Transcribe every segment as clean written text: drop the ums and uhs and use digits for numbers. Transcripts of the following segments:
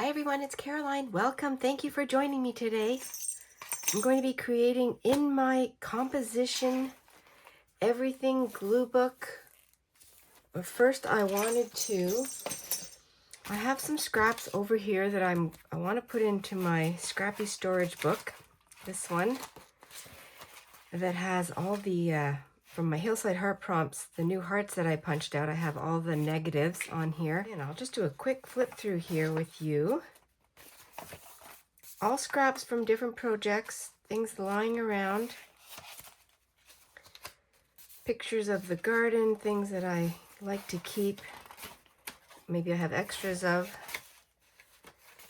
everyone, it's Caroline. Welcome. Thank you for joining me today. I'm going to be creating in my composition everything glue book. But first I have some scraps over here that I want to put into my scrappy storage book. This one that has all the from my Hillside Heart Prompts, the new hearts that I punched out. I have all the negatives on here, and I'll just do a quick flip through here with you. All scraps from different projects, things lying around, pictures of the garden, things that I like to keep, maybe I have extras of,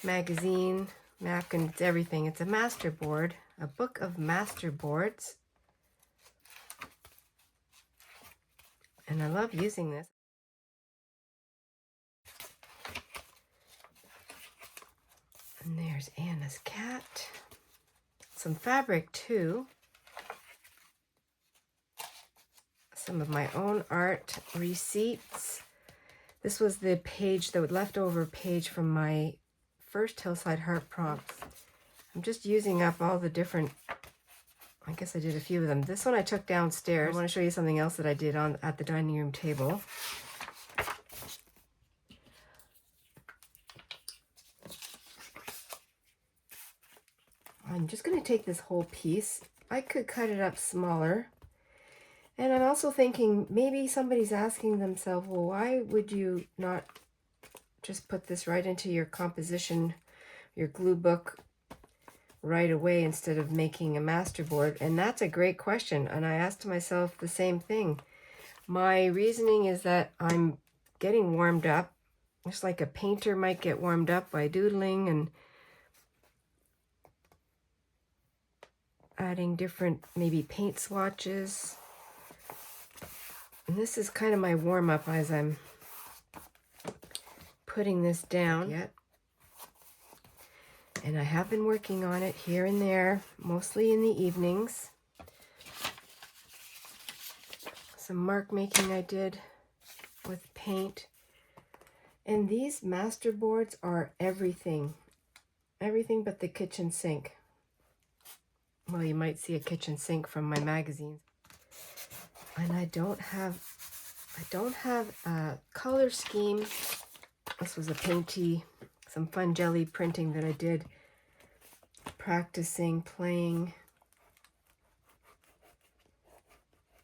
magazine, napkins, everything. It's a master board, a book of master boards. And I love using this. And there's Anna's cat. Some fabric too. Some of my own art receipts. This was the page, the leftover page from my first Hillside Heart Prompts. I'm just using up all the different, I guess I did a few of them. This one I took downstairs. I want to show you something else that I did at the dining room table. I'm just going to take this whole piece. I could cut it up smaller. And I'm also thinking maybe somebody's asking themselves, well, why would you not just put this right into your composition, your glue book right away instead of making a masterboard? And that's a great question. And I asked myself the same thing. My reasoning is that I'm getting warmed up, just like a painter might get warmed up by doodling and adding different maybe paint swatches. And this is kind of my warm-up as I'm putting this down. And I have been working on it here and there, mostly in the evenings. Some mark making I did with paint. And these master boards are everything. Everything but the kitchen sink. Well, you might see a kitchen sink from my magazines. And I don't have a color scheme. This was a painty, some fun jelly printing that I did, practicing playing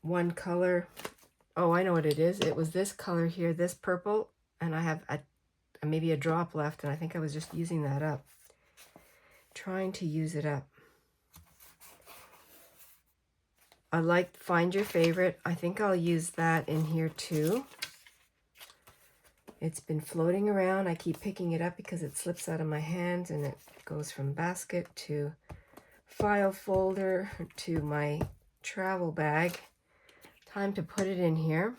one color. Oh, I know what it is. It was this color here, this purple, and I have maybe a drop left, and I think I was just using that up, trying to use it up. I like Find Your Favorite. I think I'll use that in here too. It's been floating around. I keep picking it up because it slips out of my hands and it goes from basket to file folder to my travel bag. Time to put it in here.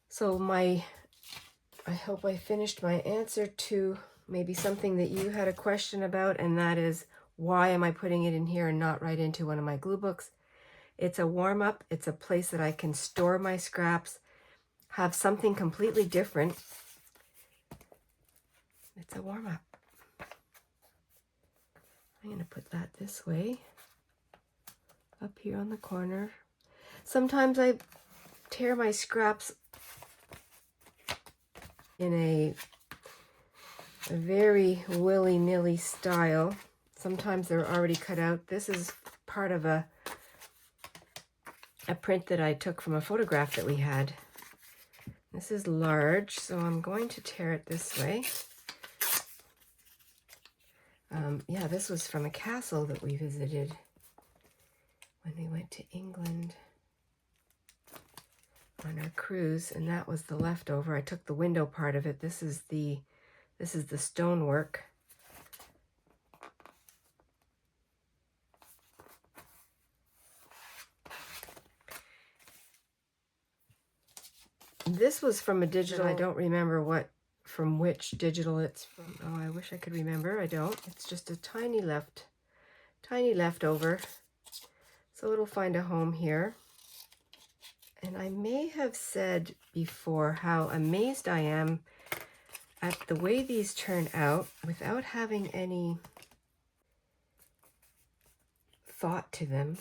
So I hope I finished my answer to maybe something that you had a question about, and that is, why am I putting it in here and not right into one of my glue books? It's a warm-up. It's a place that I can store my scraps, have something completely different. It's a warm-up. I'm going to put that this way, up here on the corner. Sometimes I tear my scraps in a very willy-nilly style. Sometimes they're already cut out. This is part of a print that I took from a photograph that we had. This is large, so I'm going to tear it this way. Yeah, this was from a castle that we visited when we went to England on our cruise, and that was the leftover. I took the window part of it. This is the stonework. This was from a digital. I don't remember from which digital it's from. Oh, I wish I could remember. I don't. It's just a tiny leftover. So it'll find a home here. And I may have said before how amazed I am at the way these turn out without having any thought to them.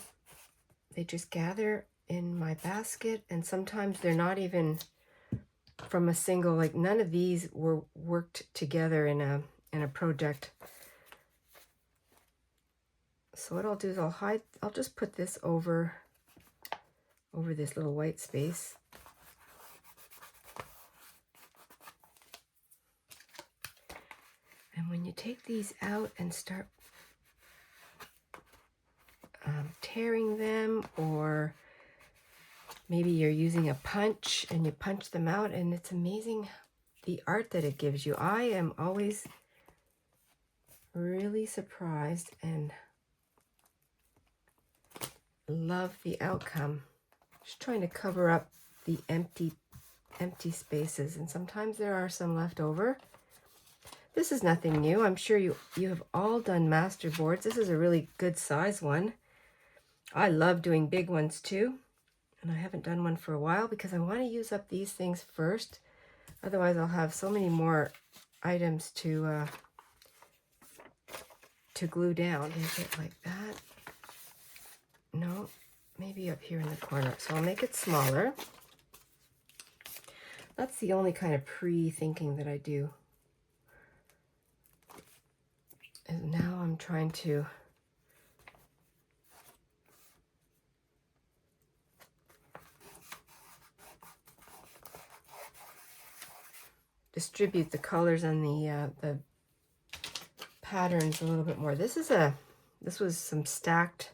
They just gather in my basket, and sometimes they're not even from a single, like none of these were worked together in a project. So what I'll do is I'll just put this over this little white space. And when you take these out and start tearing them, or maybe you're using a punch and you punch them out, and it's amazing the art that it gives you. I am always really surprised and love the outcome. Just trying to cover up the empty spaces, and sometimes there are some left over. This is nothing new. I'm sure you have all done master boards. This is a really good size one. I love doing big ones too, and I haven't done one for a while because I want to use up these things first. Otherwise I'll have so many more items to glue down. Make it like that. No, maybe up here in the corner. So I'll make it smaller. That's the only kind of pre-thinking that I do. And now I'm trying to distribute the colors and the patterns a little bit more. This was some stacked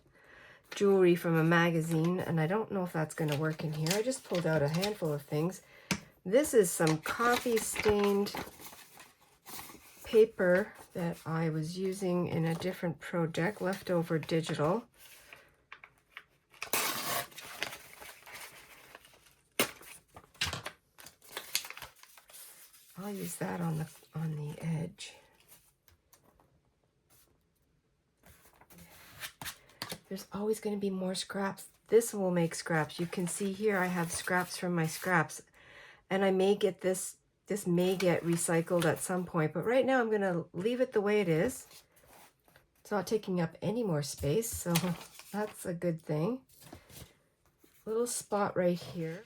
jewelry from a magazine, and I don't know if that's going to work in here. I just pulled out a handful of things. This is some coffee stained paper that I was using in a different project, leftover digital. I'll use that on the edge. There's always going to be more scraps. This will make scraps. You can see here I have scraps from my scraps, and I may get this may get recycled at some point, but right now I'm going to leave it the way it is. It's not taking up any more space, so that's a good thing. Little spot right here.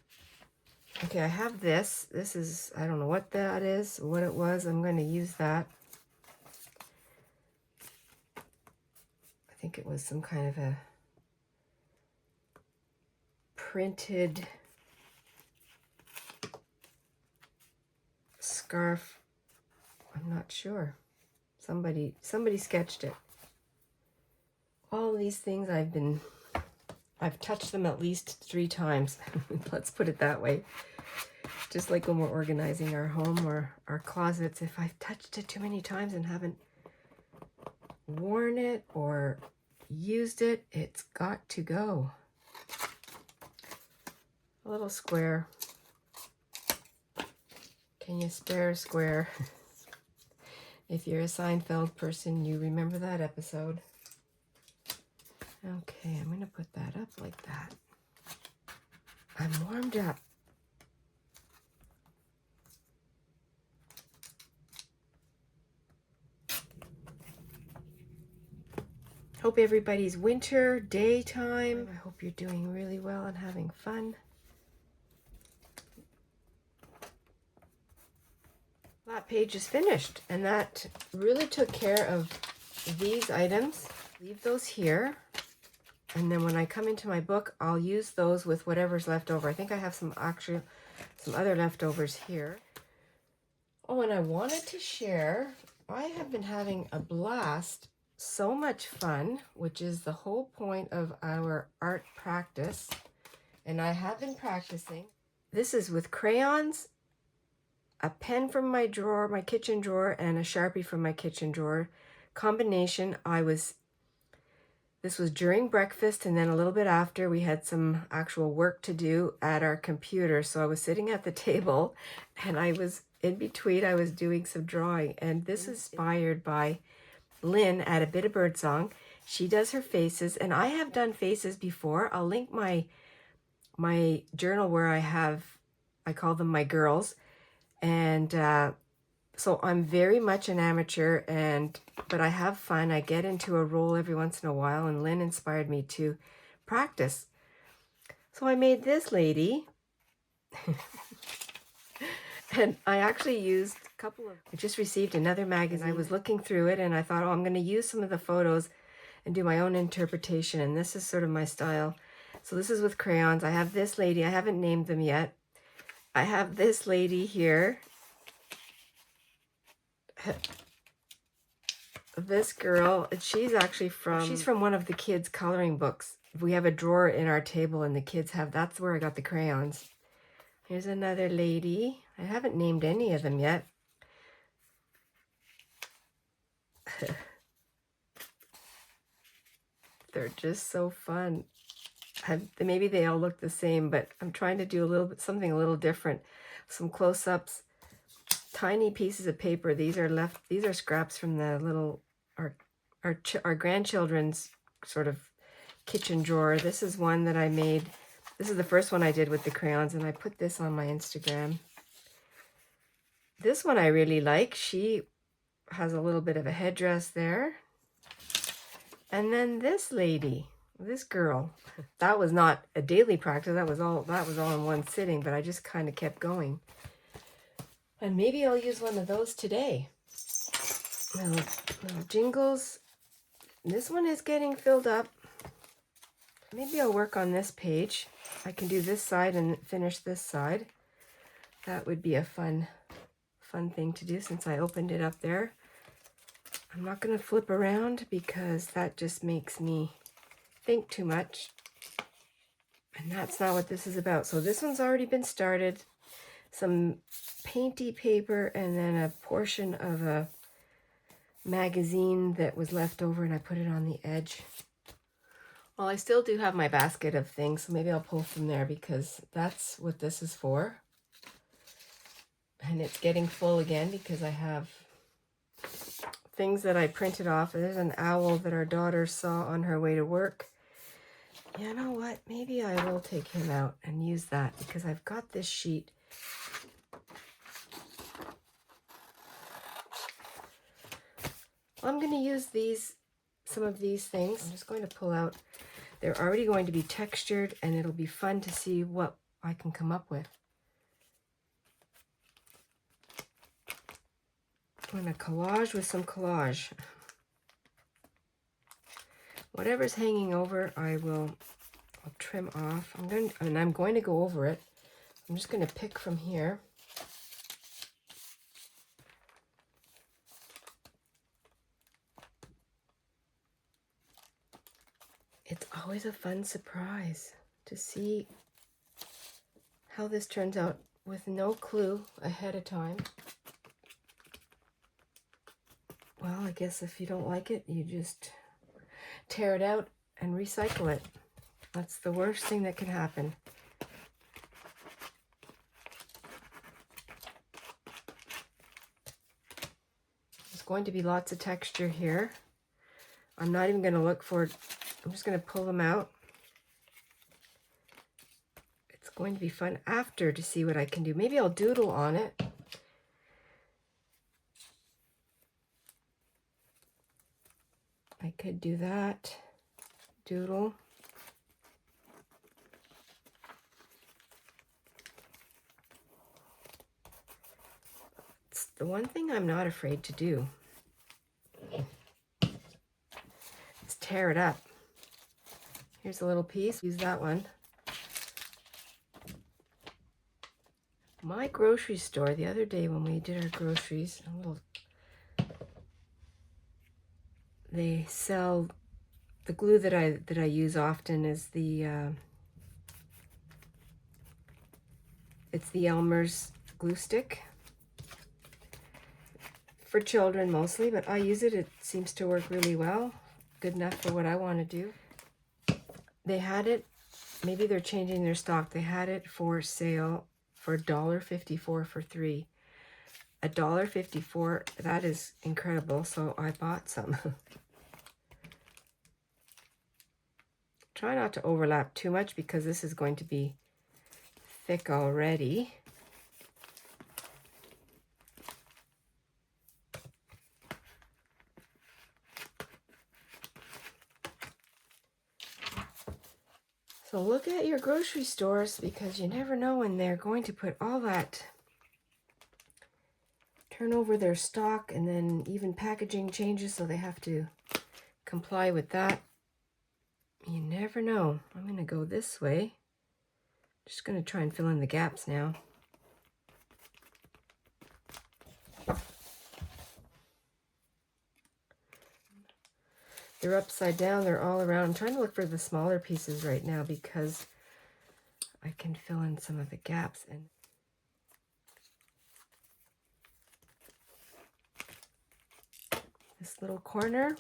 Okay, I have this. This is, I don't know what that is, what it was. I'm going to use that. I think it was some kind of a printed scarf. I'm not sure. Somebody sketched it. All these things I've touched them at least 3 times. Let's put it that way. Just like when we're organizing our home or our closets, if I've touched it too many times and haven't worn it or used it, it's got to go. A little square. Can you spare a square? If you're a Seinfeld person, you remember that episode. Okay, I'm going to put that up like that. I'm warmed up. Hope everybody's winter, daytime. I hope you're doing really well and having fun. That page is finished, and that really took care of these items. Leave those here, and then when I come into my book, I'll use those with whatever's left over. I think I have some other leftovers here. Oh, and I wanted to share, I have been having a blast, so much fun, which is the whole point of our art practice, and I have been practicing. This is with crayons, a pen from my drawer, my kitchen drawer, and a Sharpie from my kitchen drawer. Combination, this was during breakfast, and then a little bit after we had some actual work to do at our computer. So I was sitting at the table, and I was in between, I was doing some drawing, and this is inspired by Lynn at A Bit of Birdsong. She does her faces, and I have done faces before. I'll link my journal where I call them my girls. And so I'm very much an amateur, but I have fun. I get into a role every once in a while, and Lynn inspired me to practice. So I made this lady. And I actually used a couple of, I just received another magazine. I was looking through it and I thought, oh, I'm going to use some of the photos and do my own interpretation. And this is sort of my style. So this is with crayons. I have this lady. I haven't named them yet. I have this lady here. This girl, she's actually she's from one of the kids' coloring books. We have a drawer in our table and the kids have, that's where I got the crayons. Here's another lady. I haven't named any of them yet. They're just so fun. Maybe they all look the same, but I'm trying to do something a little different. Some close-ups, tiny pieces of paper. These are scraps from the little our grandchildren's sort of kitchen drawer. This is one that I made. This is the first one I did with the crayons, and I put this on my Instagram. This one I really like. She has a little bit of a headdress there. And then this lady, this girl, that was not a daily practice. That was all in one sitting, but I just kind of kept going. And maybe I'll use one of those today. Little jingles. This one is getting filled up. Maybe I'll work on this page. I can do this side and finish this side. That would be a fun thing to do since I opened it up there. I'm not going to flip around because that just makes me think too much. And that's not what this is about. So this one's already been started. Some painty paper and then a portion of a magazine that was left over, and I put it on the edge. Well, I still do have my basket of things, so maybe I'll pull from there because that's what this is for. And it's getting full again because I have things that I printed off. There's an owl that our daughter saw on her way to work. You know what? Maybe I will take him out and use that because I've got this sheet. I'm going to use some of these things. I'm just going to pull out. They're already going to be textured, and it'll be fun to see what I can come up with. I'm going to collage with some collage. Whatever's hanging over, I'll trim off. I'm going to go over it. I'm just going to pick from here. It's always a fun surprise to see how this turns out with no clue ahead of time. Well, I guess if you don't like it, you just tear it out and recycle it. That's the worst thing that can happen. There's going to be lots of texture here. I'm not even going to look for it. I'm just going to pull them out. It's going to be fun after to see what I can do. Maybe I'll doodle on it. I could do that. Doodle. It's the one thing I'm not afraid to do. Is tear it up. Here's a little piece. Use that one. My grocery store the other day when we did our groceries, they sell the glue that I use often is it's the Elmer's glue stick for children mostly, but I use it. It seems to work really well. Good enough for what I want to do. They had it, maybe they're changing their stock. They had it for sale for $1.54 for 3. $1.54, that is incredible. So I bought some. Try not to overlap too much because this is going to be thick already. So look at your grocery stores because you never know when they're going to put all that, turn over their stock, and then even packaging changes, so they have to comply with that. You never know. I'm going to go this way. Just going to try and fill in the gaps now. They're upside down, they're all around. I'm trying to look for the smaller pieces right now because I can fill in some of the gaps. And this little corner,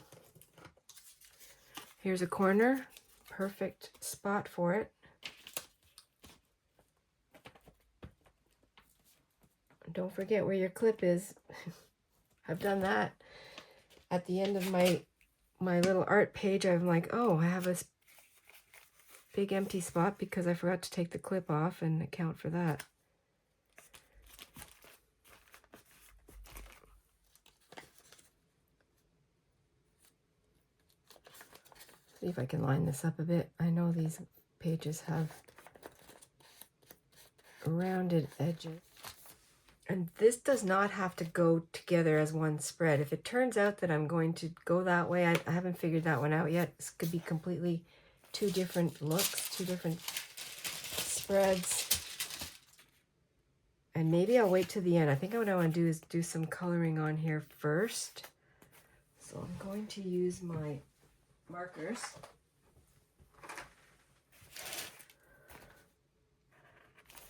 here's a corner, perfect spot for it. Don't forget where your clip is. I've done that at the end of my little art page. I'm like, oh, I have a big empty spot because I forgot to take the clip off and account for that. See if I can line this up a bit. I know these pages have rounded edges. And this does not have to go together as one spread. If it turns out that I'm going to go that way, I haven't figured that one out yet. This could be completely two different looks, two different spreads. And maybe I'll wait to the end. I think what I want to do is do some coloring on here first. So I'm going to use my markers.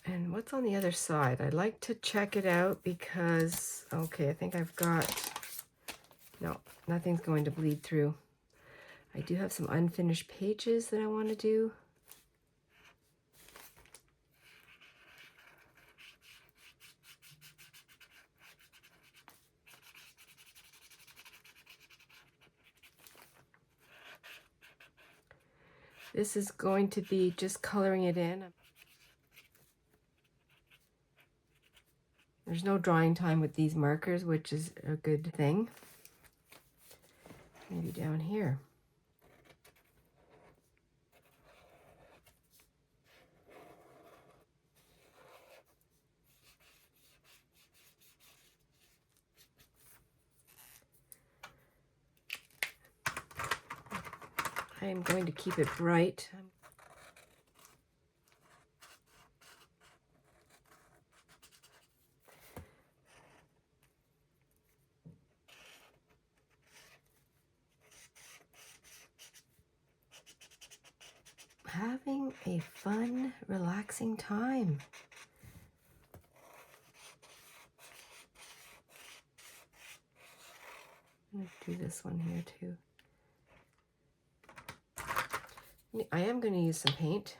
And what's on the other side? I'd like to check it out because, okay, I think I've got, no, nothing's going to bleed through. I do have some unfinished pages that I want to do. This is going to be just coloring it in. There's no drying time with these markers, which is a good thing. Maybe down here. I am going to keep it bright. Having a fun, relaxing time. I'm going to do this one here too. I am going to use some paint.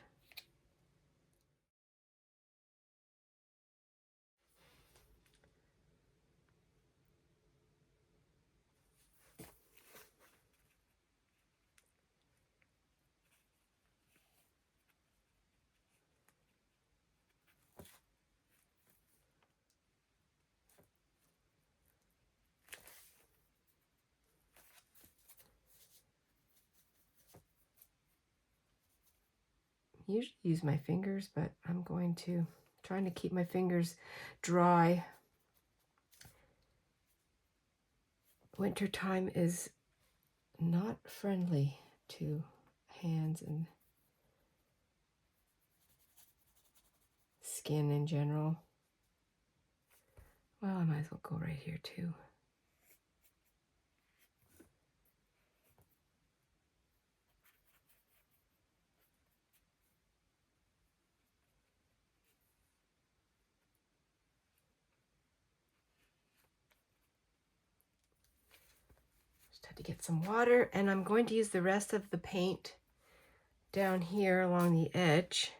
I usually use my fingers, but I'm trying to keep my fingers dry. Winter time is not friendly to hands and skin in general. Well, I might as well go right here too. Just had to get some water, and I'm going to use the rest of the paint down here along the edge.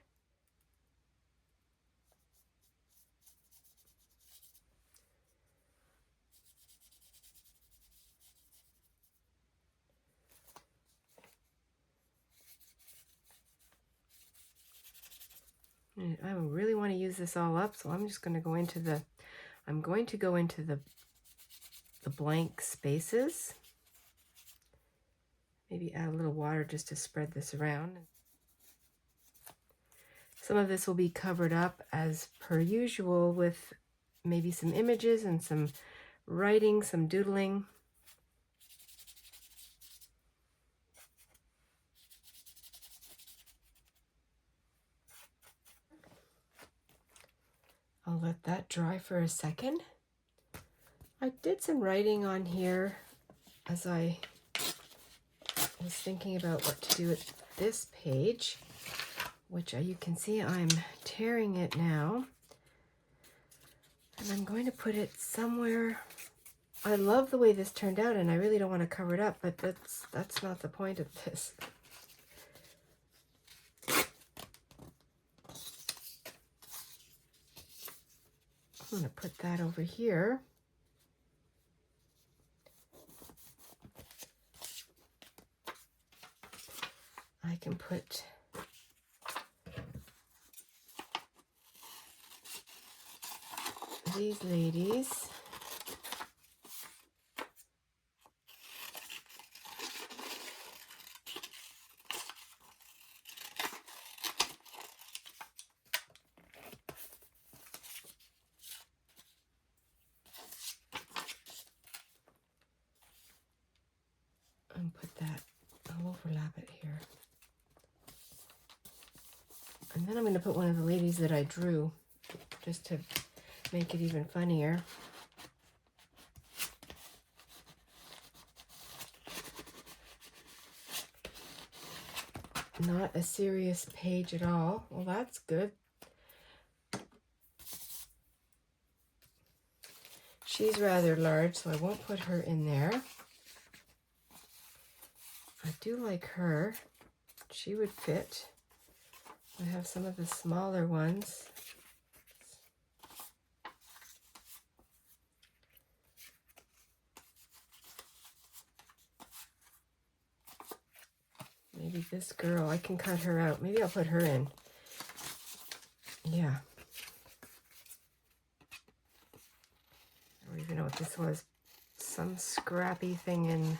I really want to use this all up, so I'm just going to go into the, the blank spaces. Maybe add a little water just to spread this around. Some of this will be covered up as per usual with maybe some images and some writing, some doodling. I'll let that dry for a second. I did some writing on here as I was thinking about what to do with this page, which you can see I'm tearing it now. And I'm going to put it somewhere. I love the way this turned out, and I really don't want to cover it up, but that's not the point of this. I'm going to put that over here. I can put these ladies. And put that, I'll overlap it here. And then I'm going to put one of the ladies that I drew, just to make it even funnier. Not a serious page at all. Well, that's good. She's rather large, so I won't put her in there. I do like her. She would fit. I have some of the smaller ones. Maybe this girl, I can cut her out. Maybe I'll put her in. Yeah. I don't even know what this was. Some scrappy thing in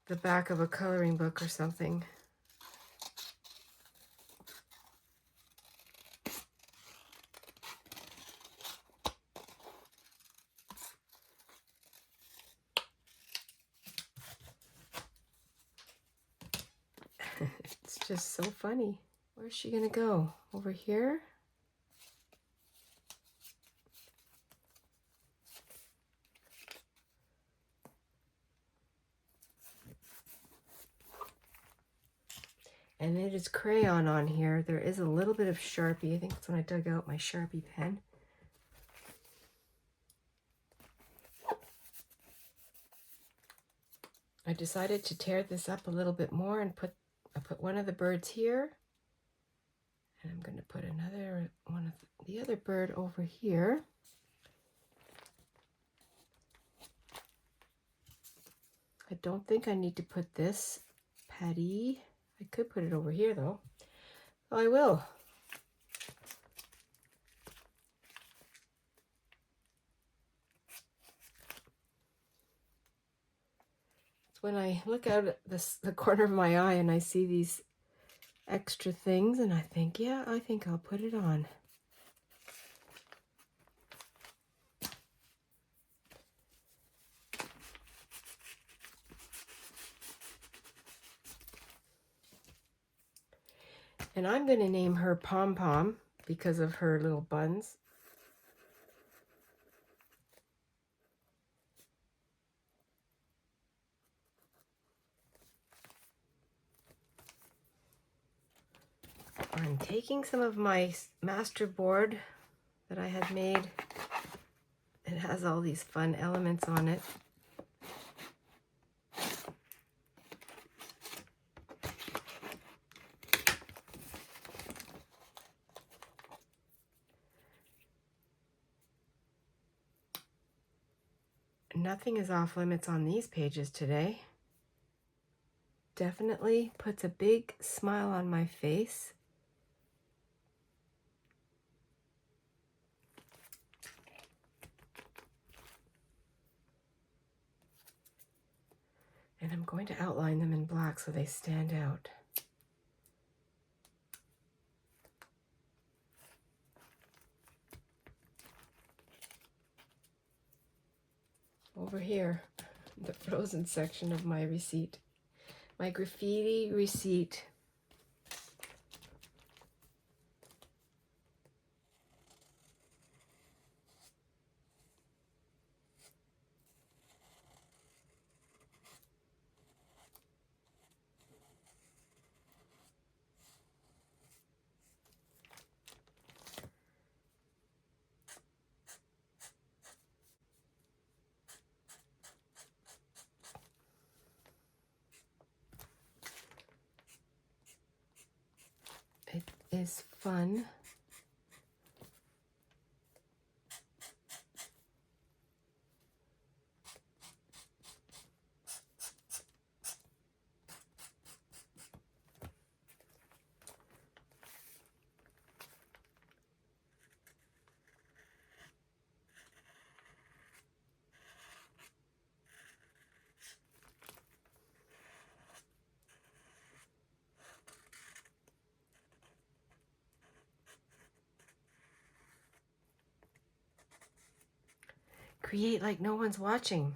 the back of a coloring book or something. It's just so funny. Where's she gonna go? Over here? And it is crayon on here. There is a little bit of Sharpie. I think that's when I dug out my Sharpie pen. I decided to tear this up a little bit more and I put one of the birds here. And I'm going to put another one of the other bird over here. I don't think I need to put this Patty. I could put it over here though. Oh, I will. It's when I look out at the corner of my eye and I see these extra things and I think, yeah, I think I'll put it on. And I'm going to name her Pom Pom because of her little buns. I'm taking some of my master board that I had made. It has all these fun elements on it. Nothing is off limits on these pages today. Definitely puts a big smile on my face. And I'm going to outline them in black so they stand out. Over here, the frozen section of my receipt. My graffiti receipt. It is fun. Create like no one's watching.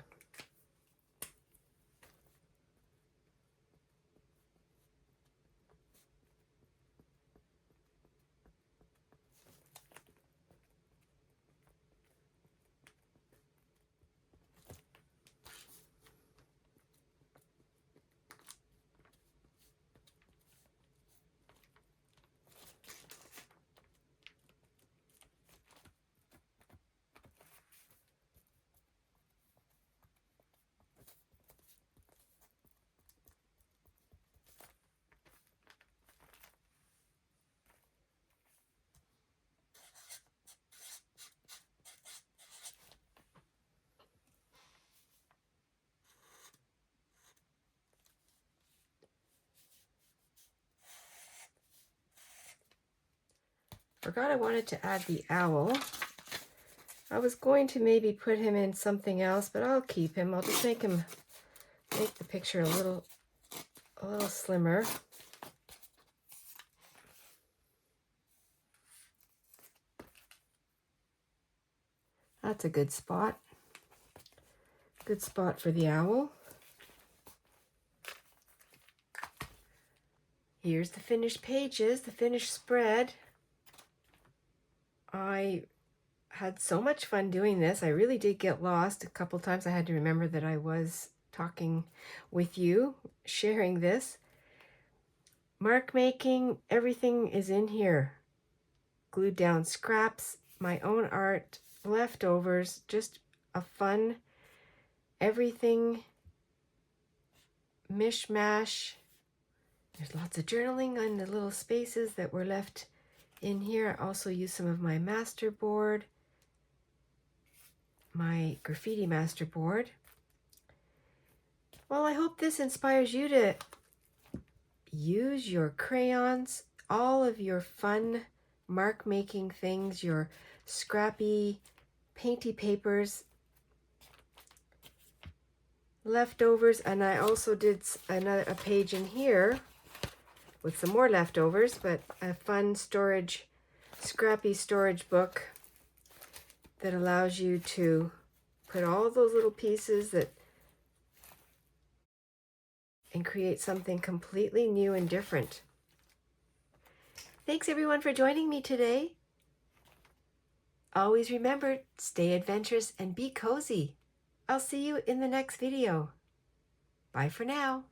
Forgot I wanted to add the owl. I was going to maybe put him in something else, but I'll keep him. I'll just make the picture a little slimmer. That's a good spot. Good spot for the owl. Here's the finished pages, the finished spread. I had so much fun doing this. I really did get lost a couple times. I had to remember that I was talking with you, sharing this. Mark making, everything is in here. Glued down scraps, my own art, leftovers, just a fun, everything mishmash. There's lots of journaling on the little spaces that were left in here. I also used some of my master board, my graffiti master board. Well, I hope this inspires you to use your crayons, all of your fun mark making things, your scrappy painty papers, leftovers, and I also did a page in here with some more leftovers, but a fun scrappy storage book that allows you to put all those little pieces and create something completely new and different. Thanks everyone for joining me today. Always remember, stay adventurous and be cozy. I'll see you in the next video. Bye for now.